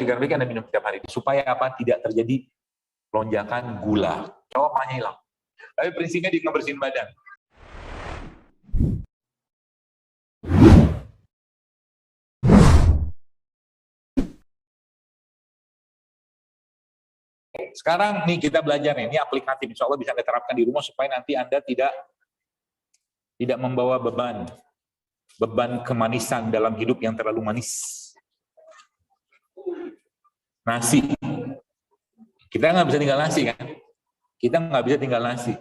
kasih garam dikit, Anda minum setiap hari. Supaya apa? Tidak terjadi lonjakan gula. Jawabannya hilang. Tapi prinsipnya dia ngebersihin badan. Sekarang nih kita belajar nih, ini aplikatif, insya Allah bisa diterapkan di rumah supaya nanti Anda tidak membawa beban kemanisan dalam hidup yang terlalu manis. Nasi, kita nggak bisa tinggal nasi kan? Kita nggak bisa tinggal nasi.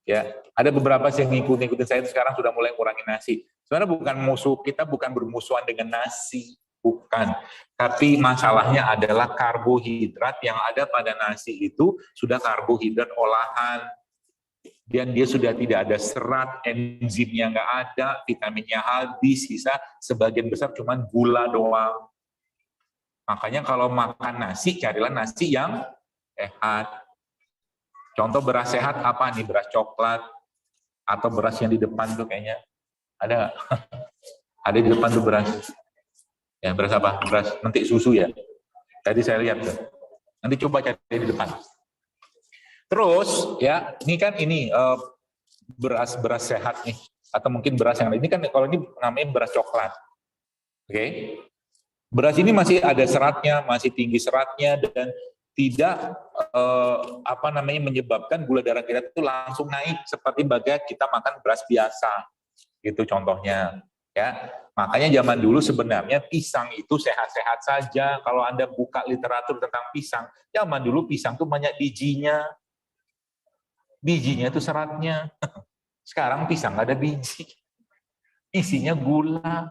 Ya, ada beberapa yang ngikutin saya sekarang sudah mulai ngurangin nasi. Sebenarnya bukan musuh, kita bukan bermusuhan dengan nasi. Bukan, tapi masalahnya adalah karbohidrat yang ada pada nasi itu sudah karbohidrat olahan, dan dia sudah tidak ada serat, enzimnya nggak ada, vitaminnya habis, sisa sebagian besar cuman gula doang. Makanya kalau makan nasi, carilah nasi yang sehat. Contoh beras sehat apa nih? Beras coklat atau beras yang di depan tuh kayaknya ada, ada di depan tuh beras. Ya, beras apa? Beras mentik susu ya. Tadi saya lihat tuh. Nanti coba cari di depan. Terus ya, ini beras sehat nih, atau mungkin beras yang lain. Ini kan kalau ini namanya beras coklat. Oke. Beras ini masih ada seratnya, masih tinggi seratnya, dan tidak menyebabkan gula darah kita itu langsung naik seperti bagai kita makan beras biasa. Gitu contohnya. Ya, makanya zaman dulu sebenarnya pisang itu sehat-sehat saja. Kalau Anda buka literatur tentang pisang, zaman dulu pisang itu banyak bijinya. Bijinya itu seratnya. Sekarang pisang nggak ada biji. Isinya gula.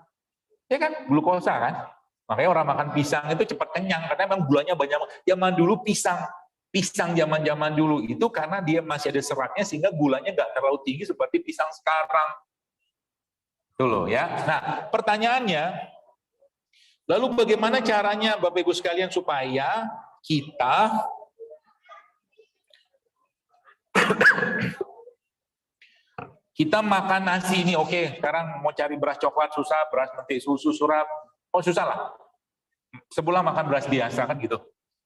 Ya kan, glukosa kan? Makanya orang makan pisang itu cepat kenyang karena memang gulanya banyak. Zaman dulu pisang zaman dulu itu karena dia masih ada seratnya sehingga gulanya nggak terlalu tinggi seperti pisang sekarang. Itu loh ya. Nah, pertanyaannya, lalu bagaimana caranya Bapak Ibu sekalian supaya kita makan nasi ini oke, sekarang mau cari beras coklat susah, beras mentik susu surap, susah lah. Sebulan makan beras biasa kan gitu.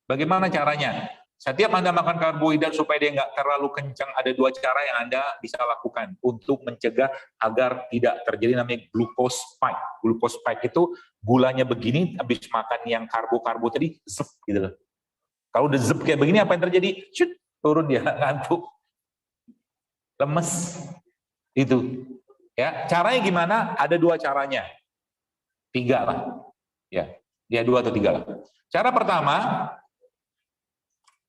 Bagaimana caranya? Setiap Anda makan karbohidrat supaya dia nggak terlalu kencang, ada dua cara yang Anda bisa lakukan untuk mencegah agar tidak terjadi namanya glucose spike. Glucose spike itu gulanya begini, habis makan yang karbo tadi, zep gitu loh. Kalau udah zep kayak begini, apa yang terjadi? Shut, turun dia, ngantuk. Lemes. Itu. Ya, caranya gimana? Ada dua caranya. 3 lah. Ya 2 atau 3 lah. Cara pertama,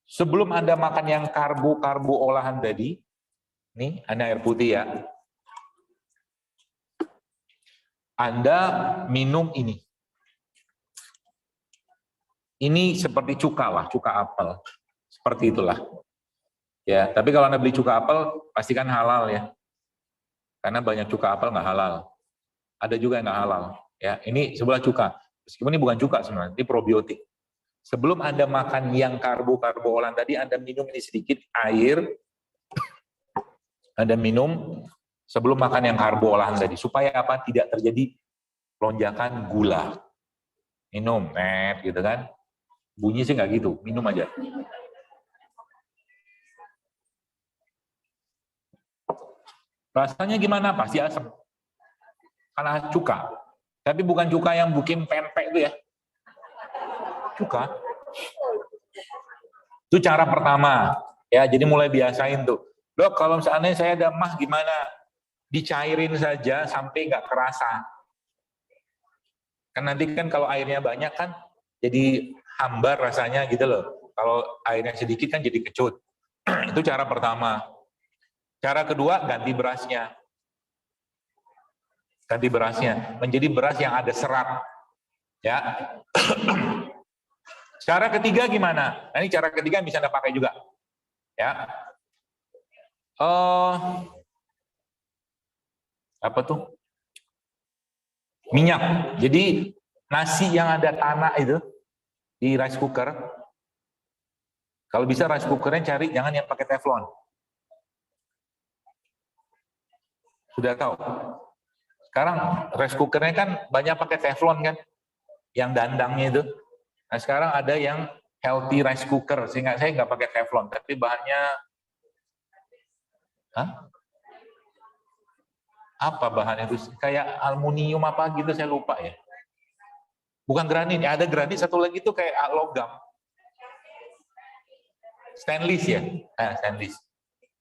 sebelum Anda makan yang karbo olahan tadi, nih, Anda air putih ya. Anda minum ini. Ini seperti cuka lah, cuka apel. Seperti itulah. Ya, tapi kalau Anda beli cuka apel, pastikan halal ya. Karena banyak cuka apel nggak halal. Ada juga yang nggak halal. Ya, ini sebelah cuka. Meskipun ini bukan cuka sebenarnya, ini probiotik. Sebelum Anda makan yang karbo olahan tadi, Anda minum ini sedikit air. Anda minum sebelum makan yang karbo olahan tadi. Supaya apa? Tidak terjadi lonjakan gula. Minum, gitu kan. Bunyi sih nggak gitu, minum aja. Rasanya gimana? Pasti asam. Karena cuka. Tapi bukan cuka yang bikin pempek itu ya. Cuka. Itu cara pertama. Ya, jadi mulai biasain tuh. Dok, kalau misalnya saya ada mah gimana? Dicairin saja sampai nggak kerasa. Kan nanti kan kalau airnya banyak kan jadi hambar rasanya gitu loh. Kalau airnya sedikit kan jadi kecut. Itu cara pertama. Cara kedua, ganti berasnya. Ganti berasnya. Menjadi beras yang ada serat. Ya. Cara ketiga gimana? Nah, ini cara ketiga bisa Anda pakai juga. Ya. Apa tuh? Minyak. Jadi nasi yang ada tanah itu di rice cooker. Kalau bisa rice cookernya cari jangan yang pakai teflon. Sudah tahu. Sekarang rice cookernya kan banyak pakai teflon kan, yang dandangnya itu. Nah sekarang ada yang healthy rice cooker, sehingga saya nggak pakai teflon, tapi bahannya apa bahannya itu? Kayak aluminium apa gitu, saya lupa ya. Bukan granit, ada granit, satu lagi itu kayak logam. Stainless ya, stainless.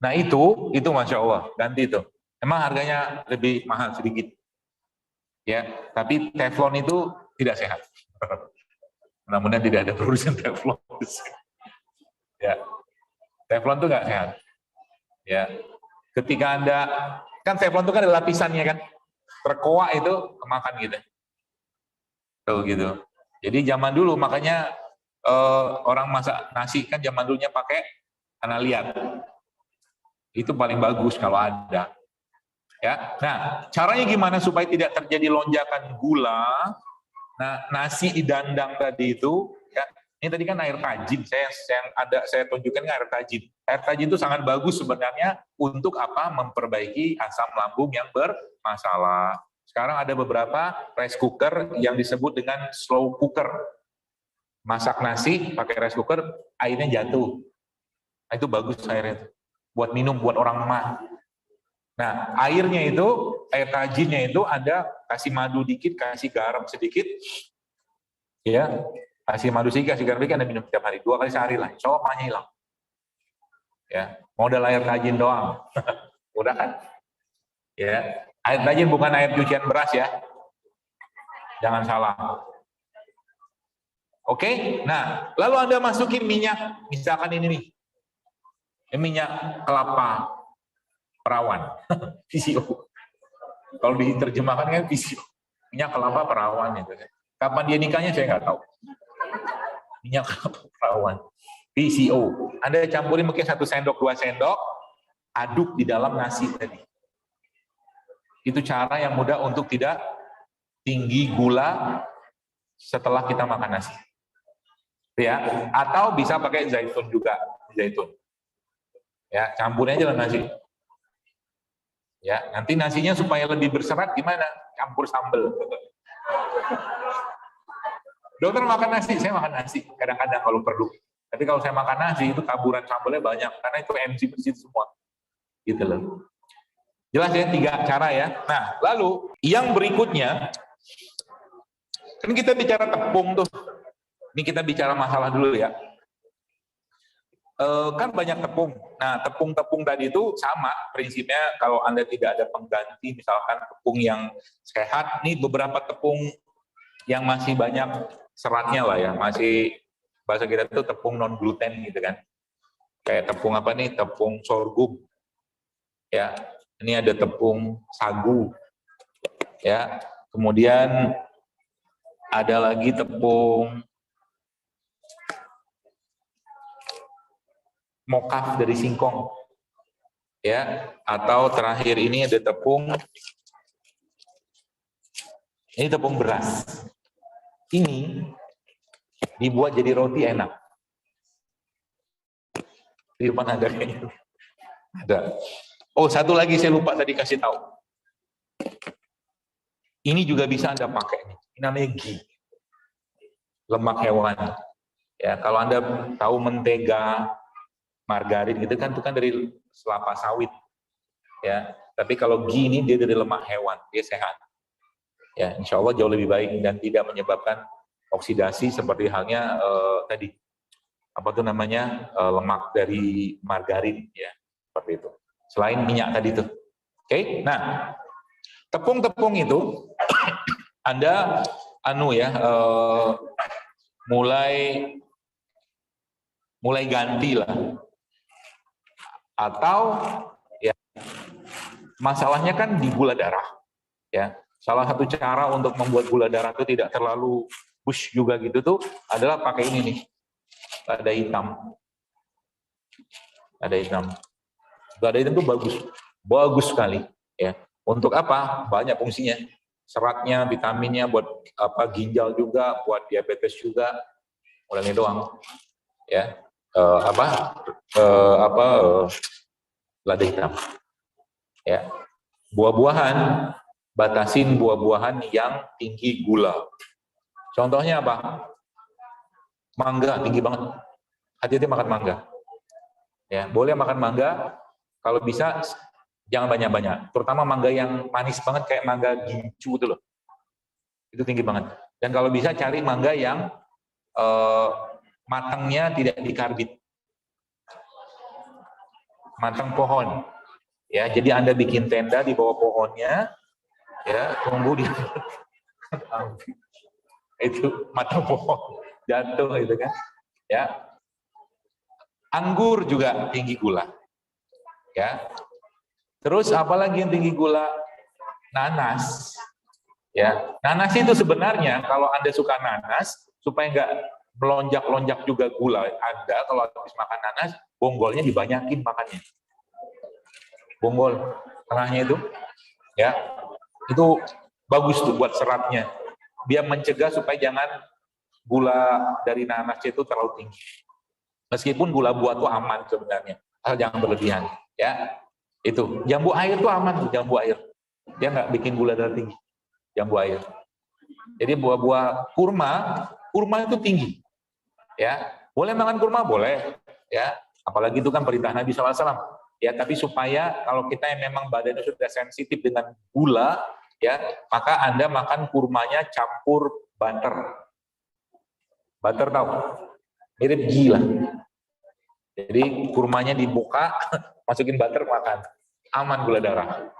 Nah itu Masya Allah, ganti itu. Emang harganya lebih mahal sedikit. Ya, tapi teflon itu tidak sehat. Mudah-mudahan tidak ada produsen teflon. Ya, teflon itu nggak sehat. Ya, ketika Anda, kan teflon itu kan ada lapisannya kan, terkoak itu kemakan gitu. Tuh gitu. Jadi zaman dulu makanya orang masak nasi kan zaman dulunya pakai tanah liat. Itu paling bagus kalau ada. Ya. Nah, caranya gimana supaya tidak terjadi lonjakan gula? Nah, nasi didandang tadi itu, ya, ini tadi kan air tajin. Saya tunjukkan air tajin. Air tajin itu sangat bagus sebenarnya untuk apa? Memperbaiki asam lambung yang bermasalah. Sekarang ada beberapa rice cooker yang disebut dengan slow cooker. Masak nasi pakai rice cooker, airnya jatuh. Nah, itu bagus airnya. Buat minum, buat orang mah. Nah, airnya itu, air tajinnya itu ada kasih madu dikit, kasih garam sedikit, ya, kasih madu sedikit, kasih garam sedikit, Anda minum setiap hari, 2 kali sehari lah, insya Allah mahnya hilang. Ya, modal air tajin doang, udah kan? Ya, air tajin bukan air cucian beras ya, jangan salah. Oke, nah, lalu Anda masukin minyak, misalkan ini nih, minyak kelapa perawan, PCO. Kalau diterjemahkan kan PCO, minyak kelapa perawan itu. Kapan dia nikahnya saya nggak tahu. Minyak kelapa perawan, PCO. Anda campurin mungkin 1 sendok, 2 sendok, aduk di dalam nasi tadi. Itu cara yang mudah untuk tidak tinggi gula setelah kita makan nasi. Ya, atau bisa pakai zaitun juga, zaitun. Ya, campurin aja dalam nasi. Ya, nanti nasinya supaya lebih berserat gimana? Campur sambal. Dokter makan nasi, saya makan nasi kadang-kadang kalau perlu. Tapi kalau saya makan nasi itu taburan sambalnya banyak karena itu enzim semua. Gitu loh. Jelas ya 3 cara ya. Nah, lalu yang berikutnya kan kita bicara tepung tuh. Ini kita bicara masalah dulu ya. Kan banyak tepung. Nah, tepung-tepung tadi itu sama prinsipnya kalau Anda tidak ada pengganti, misalkan tepung yang sehat, nih beberapa tepung yang masih banyak seratnya lah ya, masih bahasa kita itu tepung non gluten gitu kan. Kayak tepung apa nih? Tepung sorghum. Ya, ini ada tepung sagu. Ya, kemudian ada lagi tepung mokaf dari singkong, ya, atau terakhir ini ada tepung, ini tepung beras. Ini dibuat jadi roti enak. Di depan ada kayaknya. Ada. Oh, satu lagi saya lupa tadi kasih tahu. Ini juga bisa Anda pakai. Ini namanya ghee, lemak hewan. Ya, kalau Anda tahu mentega, margarin gitu kan, itu kan dari kelapa sawit. Ya, tapi kalau ghee ini dia dari lemak hewan, dia sehat. Ya, insya Allah jauh lebih baik dan tidak menyebabkan oksidasi seperti halnya tadi apa tuh namanya lemak dari margarin ya, seperti itu. Selain minyak tadi tuh. Oke, nah tepung-tepung itu Anda mulai ganti lah. Atau ya masalahnya kan di gula darah. Ya, salah satu cara untuk membuat gula darah itu tidak terlalu push juga gitu tuh adalah pakai ini nih. Lada hitam. Lada hitam. Lada hitam itu bagus sekali ya. Untuk apa? Banyak fungsinya. Seratnya, vitaminnya buat apa ginjal juga, buat diabetes juga. Orangnya doang. Ya. Lada hitam. Ya. Buah-buahan, batasin buah-buahan yang tinggi gula. Contohnya apa? Mangga tinggi banget. Hati-hati makan mangga. Ya, boleh makan mangga, kalau bisa jangan banyak-banyak. Terutama mangga yang manis banget kayak mangga gincu itu loh. Itu tinggi banget. Dan kalau bisa cari mangga yang matangnya tidak dikarbit. Matang pohon. Ya, jadi Anda bikin tenda di bawah pohonnya, ya, tunggu di itu matang pohon jatuh itu kan. Ya. Anggur juga tinggi gula. Ya. Terus apalagi yang tinggi gula? Nanas. Ya, nanas itu sebenarnya kalau Anda suka nanas, supaya nggak melonjak-lonjak juga gula Anda kalau habis makan nanas, bonggolnya dibanyakin makannya. Bonggol tengahnya itu, ya, itu bagus tuh buat seratnya. Biar mencegah supaya jangan gula dari nanas itu terlalu tinggi. Meskipun gula buah itu aman sebenarnya, asal jangan berlebihan. Ya, itu jambu air itu aman tuh, jambu air. Dia nggak bikin gula darah tinggi. Jambu air. Jadi buah-buah kurma itu tinggi. Ya, boleh makan kurma boleh. Ya, apalagi itu kan perintah Nabi SAW. Ya, tapi supaya kalau kita yang memang badannya sudah sensitif dengan gula, ya, maka Anda makan kurmanya campur butter. Butter tahu? Mirip ghee lah. Jadi kurmanya dibuka, masukin butter makan. Aman gula darah.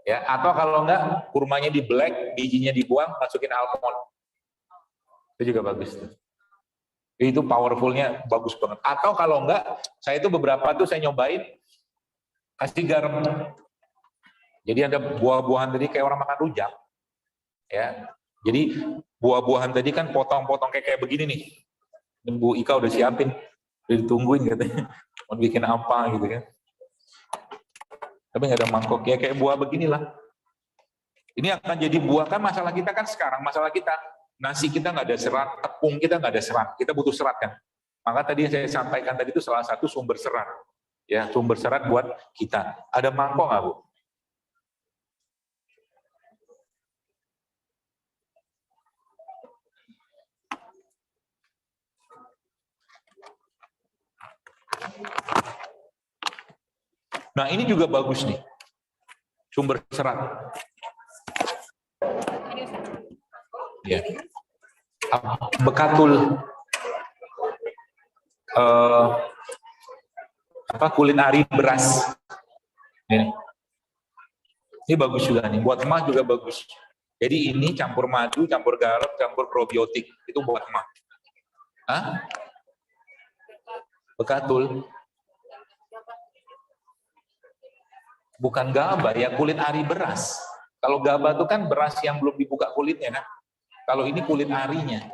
Ya, atau kalau enggak kurmanya di black, bijinya dibuang, masukin almond. Itu juga bagus. Itu powerfulnya bagus banget. Atau kalau enggak, saya itu beberapa tuh saya nyobain kasih garam. Jadi ada buah-buahan tadi kayak orang makan rujak. Ya. Jadi buah-buahan tadi kan potong-potong kayak begini nih. Bu Ika udah siapin, udah ditungguin katanya. Mau bikin apa gitu kan. Tapi nggak ada mangkok, ya kayak buah beginilah. Ini akan jadi buah, kan masalah kita kan sekarang, masalah kita, nasi kita nggak ada serat, tepung kita nggak ada serat, kita butuh serat kan. Maka tadi yang saya sampaikan tadi itu salah satu sumber serat. Ya, sumber serat buat kita. Ada mangkok nggak, Bu? Nah, ini juga bagus nih. Sumber serat. Ya. Bekatul. Kulit ari beras. Ini bagus juga nih. Buat emak juga bagus. Jadi ini campur madu, campur garam, campur probiotik. Itu buat emak. Hah? Bekatul. Bukan gabah ya, kulit ari beras. Kalau gabah itu kan beras yang belum dibuka kulitnya kan. Kalau ini kulit arinya.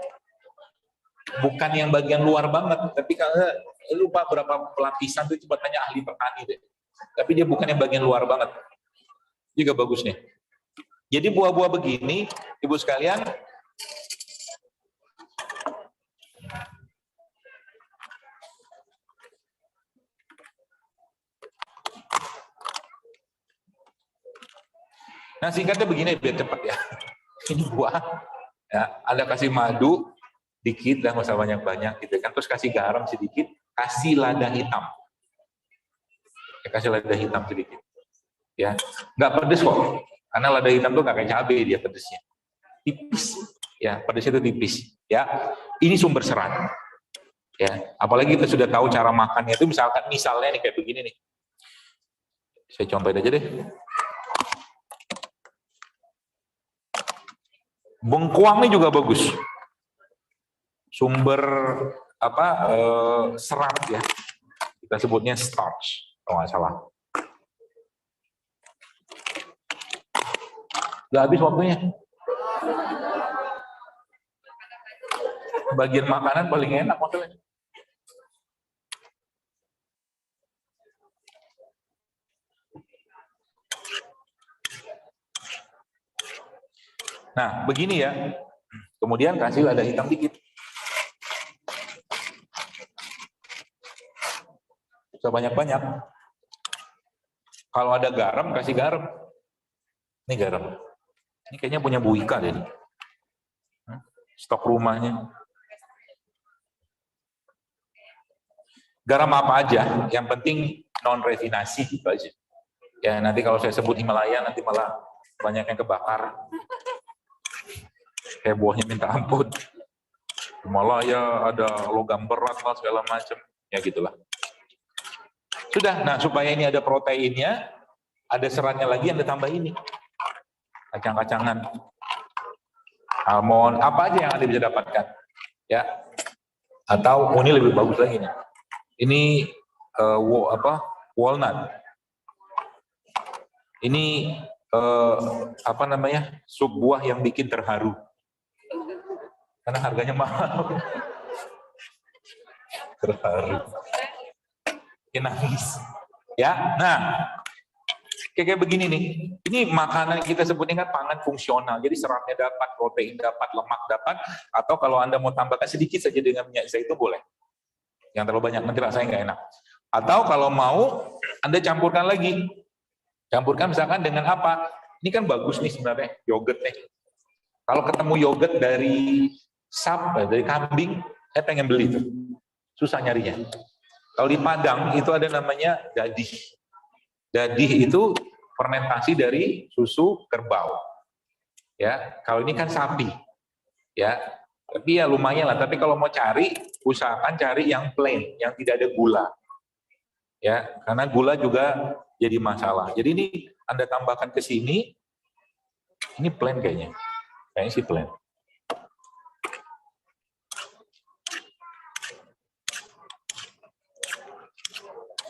Bukan yang bagian luar banget, tapi kalau lupa berapa pelapisan itu coba tanya ahli petani deh. Tapi dia bukan yang bagian luar banget. Juga bagus nih. Jadi buah-buah begini, Ibu sekalian, nah singkatnya begini biar cepat ya. Ini buah, ya, Anda kasih madu dikit lah, nggak usah banyak-banyak gitu kan. Terus kasih garam sedikit, kasih lada hitam. Ya, kasih lada hitam sedikit. Ya, nggak pedes kok. Karena lada hitam tuh nggak kayak cabai dia pedesnya. Tipis. Ya, pedesnya itu tipis. Ya, ini sumber serat. Ya, apalagi kita sudah tahu cara makannya itu misalnya nih kayak begini nih. Saya contohin aja deh. Bengkuang ini juga bagus. Sumber serat ya. Kita sebutnya starch, kalau nggak salah. Nggak habis waktunya. Bagian makanan paling enak maksudnya. Nah, begini ya. Kemudian kasih lada hitam dikit. Bisa banyak-banyak. Kalau ada garam, kasih garam. Ini garam. Ini kayaknya punya Bu Ika deh. Stok rumahnya. Garam apa aja, yang penting non refinasi gitu aja. Ya nanti kalau saya sebut Himalaya nanti malah banyak yang kebakar. Hebohnya minta ampun. Himalaya ada logam berat lah segala macam. Ya gitulah. Sudah, nah supaya ini ada proteinnya, ada seratnya lagi yang ditambah ini. Kacang-kacangan, almond, apa aja yang Anda bisa dapatkan. Ya. Atau ini lebih bagus lagi nih. Ini walnut. Ini apa namanya? Sup buah yang bikin terharu. Karena harganya mahal. Terharu. Ya, nangis. Ya, nah kayak begini nih. Ini makanan yang kita sebutnya kan pangan fungsional. Jadi seratnya dapat, protein dapat, lemak dapat. Atau kalau Anda mau tambahkan sedikit saja dengan minyak zaitun boleh. Yang terlalu banyak nanti rasanya nggak enak. Atau kalau mau Anda campurkan lagi. Campurkan misalkan dengan apa? Ini kan bagus nih sebenarnya yogurt nih. Kalau ketemu yogurt dari dari kambing, saya pengen beli tuh. Susah nyarinya. Kalau di Padang itu ada namanya dadih. Dadih itu fermentasi dari susu kerbau. Ya, kalau ini kan sapi. Ya, tapi ya lumayan lah. Tapi kalau mau cari, usahakan cari yang plain, yang tidak ada gula. Ya, karena gula juga jadi masalah. Jadi ini Anda tambahkan ke sini. Ini plain kayaknya. Kayaknya sih plain.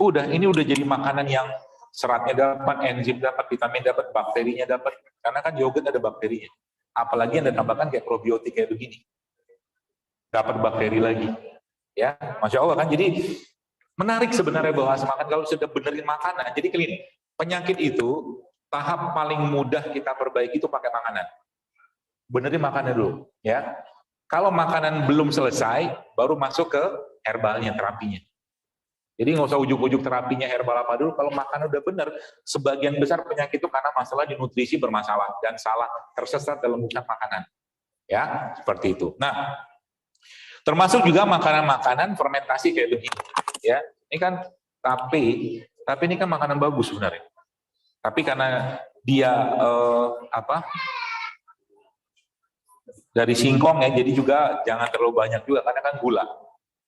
Ini udah jadi makanan yang seratnya dapat, enzim dapat, vitamin dapat, bakterinya dapat. Karena kan yogurt ada bakterinya. Apalagi Anda tambahkan kayak probiotik kayak begini. Dapat bakteri lagi. Ya, Masya Allah kan. Jadi menarik sebenarnya bahas makan kalau sudah benerin makanan. Jadi klinik. Penyakit itu tahap paling mudah kita perbaiki itu pakai makanan. Benerin makanan dulu, ya. Kalau makanan belum selesai, baru masuk ke herbalnya, terapinya. Jadi nggak usah ujuk-ujuk terapinya herbal apa dulu. Kalau makanan udah benar, sebagian besar penyakit itu karena masalah di nutrisi bermasalah dan salah tersesat dalam urusan makanan. Ya, seperti itu. Nah, termasuk juga makanan-makanan fermentasi kayak begini. Ya, ini kan tape ini kan makanan bagus sebenarnya. Tapi karena dia dari singkong ya, jadi juga jangan terlalu banyak juga karena kan gula.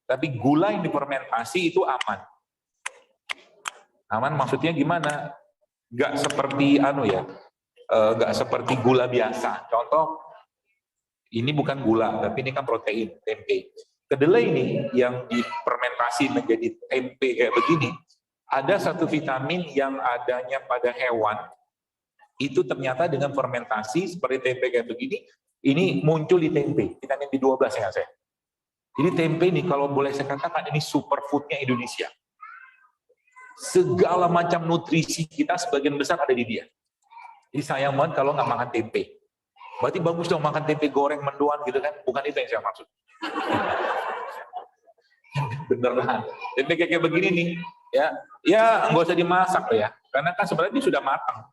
Tapi gula yang difermentasi itu aman. Aman maksudnya gimana? Nggak seperti nggak seperti gula biasa. Contoh, ini bukan gula, tapi ini kan protein, tempe. Kedelai ini yang difermentasi menjadi tempe kayak begini, ada satu vitamin yang adanya pada hewan, itu ternyata dengan fermentasi seperti tempe kayak begini, ini muncul di tempe, vitamin B12 ya saya. Jadi tempe ini kalau boleh saya katakan ini superfoodnya Indonesia. Segala macam nutrisi kita sebagian besar ada di dia. Jadi sayang banget kalau nggak makan tempe. Berarti bagus dong makan tempe goreng mendoan gitu kan? Bukan itu yang saya maksud. Beneran. Tempe kayak begini nih, ya nggak usah dimasak ya, karena kan sebenarnya ini sudah matang.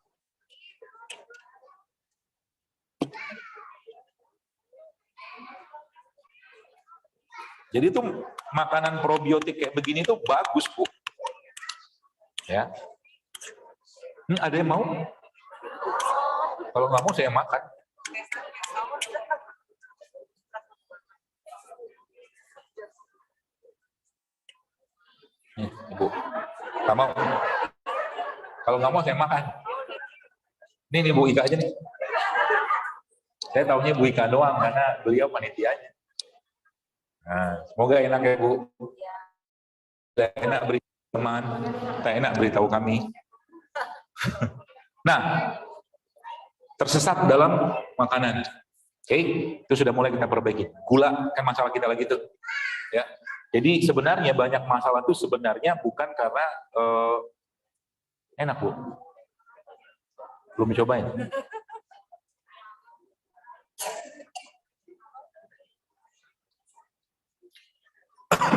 Jadi itu makanan probiotik kayak begini tuh bagus, Bu. Ya. Ada yang mau? Kalau nggak mau saya makan. Nih, Ibu. Nggak mau? Kalau nggak mau saya makan. Ini Bu Ika aja nih. Saya tahunya Bu Ika doang karena beliau panitianya. Nah, semoga enak ya Bu. Tidak enak beri teman, tak enak beritahu kami. Nah, tersesat dalam makanan. Oke, itu sudah mulai kita perbaiki. Gula kan masalah kita lagi tuh. Ya. Jadi sebenarnya banyak masalah itu sebenarnya bukan karena enak Bu. Belum dicobain.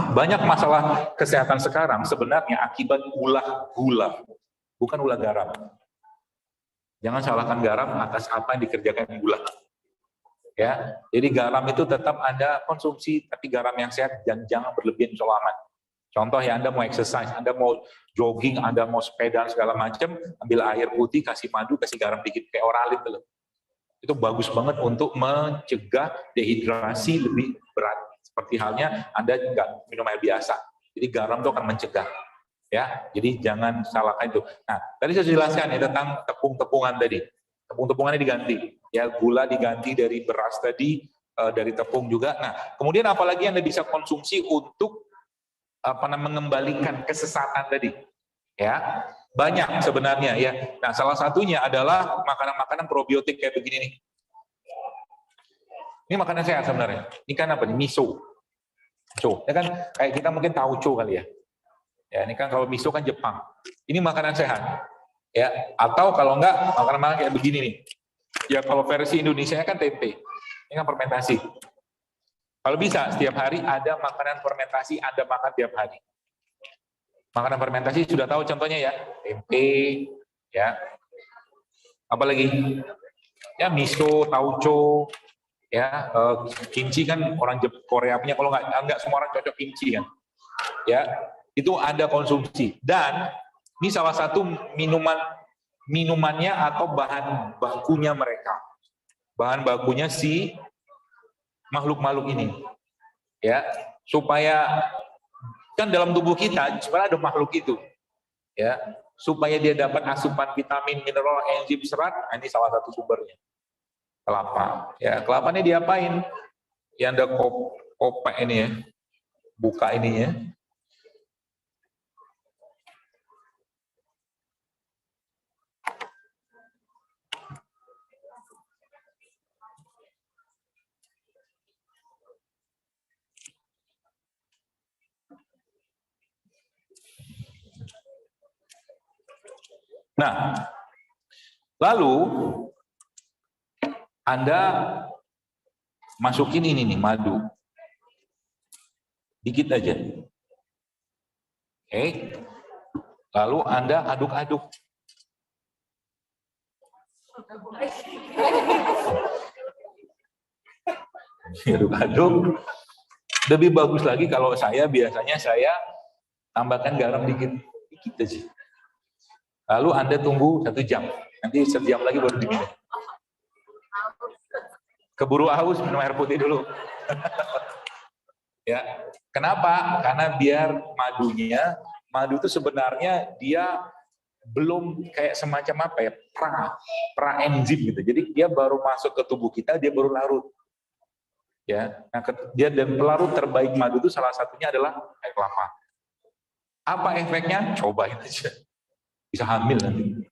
Banyak masalah kesehatan sekarang sebenarnya akibat ulah gula, bukan ulah garam. Jangan salahkan garam atas apa yang dikerjakan gula. Ya, jadi garam itu tetap Anda konsumsi, tapi garam yang sehat dan jangan berlebihan, insya Allah aman. Contoh ya, Anda mau exercise, Anda mau jogging, Anda mau sepeda segala macam, ambil air putih, kasih madu, kasih garam dikit kayak Oralit dulu. Itu bagus banget untuk mencegah dehidrasi lebih berat. Seperti halnya Anda nggak minum air biasa. Jadi garam itu akan mencegah. Ya, jadi jangan salahkan itu. Nah, tadi saya jelaskan ya tentang tepung-tepungan tadi. Tepung-tepungannya diganti. Ya, gula diganti dari beras tadi, dari tepung juga. Nah, kemudian apalagi Anda bisa konsumsi untuk mengembalikan kesesatan tadi, ya banyak sebenarnya ya. Nah, salah satunya adalah makanan-makanan probiotik kayak begini nih. Ini makanan sehat sebenarnya. Ini kan apa nih? Miso. Ya kan kayak kita mungkin tauco kali ya. Ya, ini kan kalau miso kan Jepang. Ini makanan sehat. Ya, atau kalau enggak makanan-makanan kayak begini nih. Ya kalau versi Indonesia kan tempe. Ini kan fermentasi. Kalau bisa, setiap hari ada makanan fermentasi, Anda makan tiap hari. Makanan fermentasi sudah tahu contohnya ya, tempe, ya, apalagi, ya miso, tauco, ya, kimchi kan orang Korea punya, kalau nggak semua orang cocok kimchi kan, ya, itu Anda konsumsi. Dan ini salah satu minumannya atau bahan bakunya mereka, bahan bakunya si makhluk-makhluk ini, ya, supaya kan dalam tubuh kita sebenarnya ada makhluk itu, ya, supaya dia dapat asupan vitamin, mineral, enzim, serat. Nah, ini salah satu sumbernya kelapa. Ya, kelapanya diapain? Ya, Anda kopek ini ya, buka ininya. Nah, lalu Anda masukin ini nih, madu. Dikit aja. Oke. Lalu Anda aduk-aduk. Aduk-aduk. Lebih bagus lagi kalau biasanya saya tambahkan garam dikit aja. Lalu Anda tunggu 1 jam. Nanti 1 jam lagi baru diminum. Keburu haus, minum air putih dulu. Ya, kenapa? Karena biar madu itu sebenarnya dia belum kayak semacam apa ya, pra enzim gitu. Jadi dia baru masuk ke tubuh kita, dia baru larut. Ya, nah, dia dan pelarut terbaik madu itu salah satunya adalah air kelapa. Apa efeknya? Cobain aja. Bisa hamil nanti.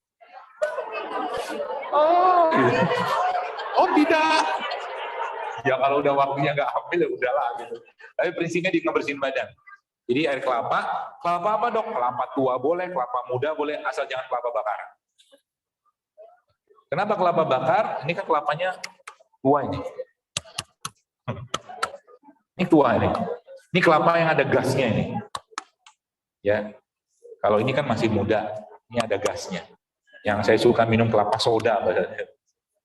Oh tidak. Ya kalau udah waktunya nggak hamil ya udahlah gitu. Tapi prinsipnya di ngebersihin badan. Jadi air kelapa apa dok? Kelapa tua boleh, kelapa muda boleh, asal jangan kelapa bakar. Kenapa kelapa bakar? Ini kan kelapanya tua ini. Ini tua ini. Ini kelapa yang ada gasnya ini. Ya. Kalau ini kan masih muda, ini ada gasnya. Yang saya suka minum kelapa soda.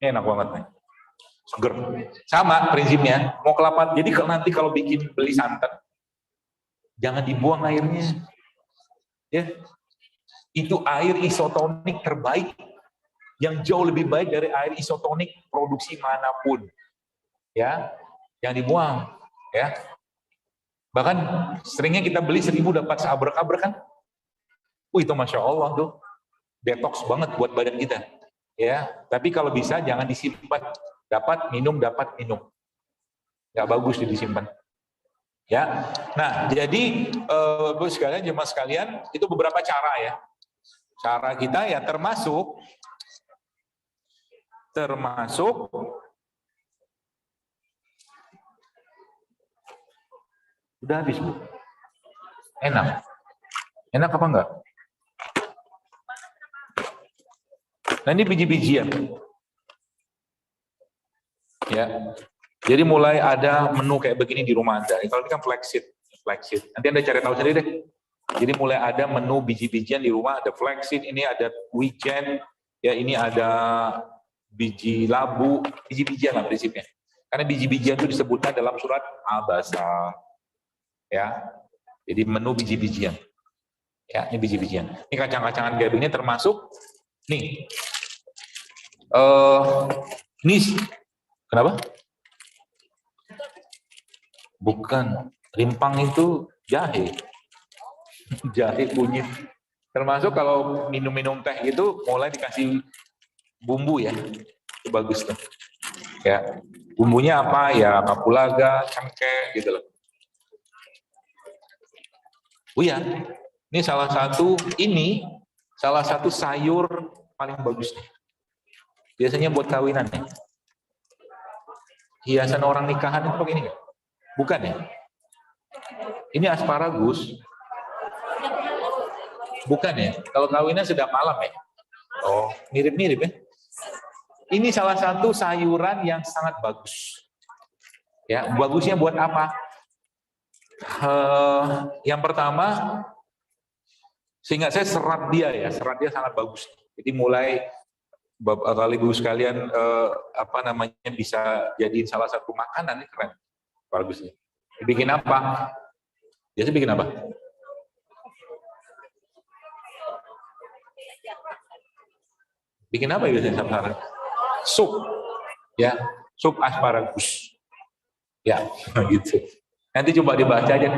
Ini enak banget nih. Seger. Sama prinsipnya, mau kelapa. Jadi nanti kalau beli santan, jangan dibuang airnya. Ya. Itu air isotonik terbaik. Yang jauh lebih baik dari air isotonik produksi manapun. Ya, yang dibuang. Ya. Bahkan seringnya kita beli 1.000 dapat seabrek-abrek kan. Itu Masya Allah tuh. Detox banget buat badan kita. Ya, tapi kalau bisa jangan disimpan. Dapat minum. Nggak bagus disimpan. Ya. Nah, jadi sekalian jemaah sekalian, itu beberapa cara ya. Cara kita ya termasuk udah habis, Bu. Enak. Enak apa enggak? Nah, ini biji-bijian. Ya. Jadi mulai ada menu kayak begini di rumah Anda. Kalau ini kan flaxseed. Nanti Anda cari tahu sendiri deh. Jadi mulai ada menu biji-bijian di rumah, ada flaxseed, ini ada wijen, ya ini ada biji labu, biji-bijian lah prinsipnya. Karena biji-bijian itu disebutkan dalam surat Al-Baqarah. Ya. Jadi menu biji-bijian. Ya, ini biji-bijian. Ini kacang-kacangan kayak begini termasuk nih. Ini kenapa? Bukan, rimpang itu jahe. Jahe kunyit. Termasuk kalau minum-minum teh gitu mulai dikasih bumbu ya. Itu bagus tuh. Ya, bumbunya apa? Ya kapulaga, cengkeh gitu loh. Oh ya, ini salah satu sayur paling bagus nih. Biasanya buat kawinan nih. Hiasan orang nikahan itu pakai ini nggak? Bukan ya? Ini asparagus. Bukan ya? Kalau kawinan sudah malam ya? Oh, mirip-mirip ya? Ini salah satu sayuran yang sangat bagus. Ya, bagusnya buat apa? Yang pertama, sehingga saya serat dia sangat bagus. Jadi mulai Bapak Ibu sekalian bisa jadiin salah satu makanan, ini keren, bagusnya. Bikin apa? Biasa bikin apa? Bikin apa biasanya sekarang? Sup, ya, sup asparagus, ya, gitu. Nanti coba dibaca aja.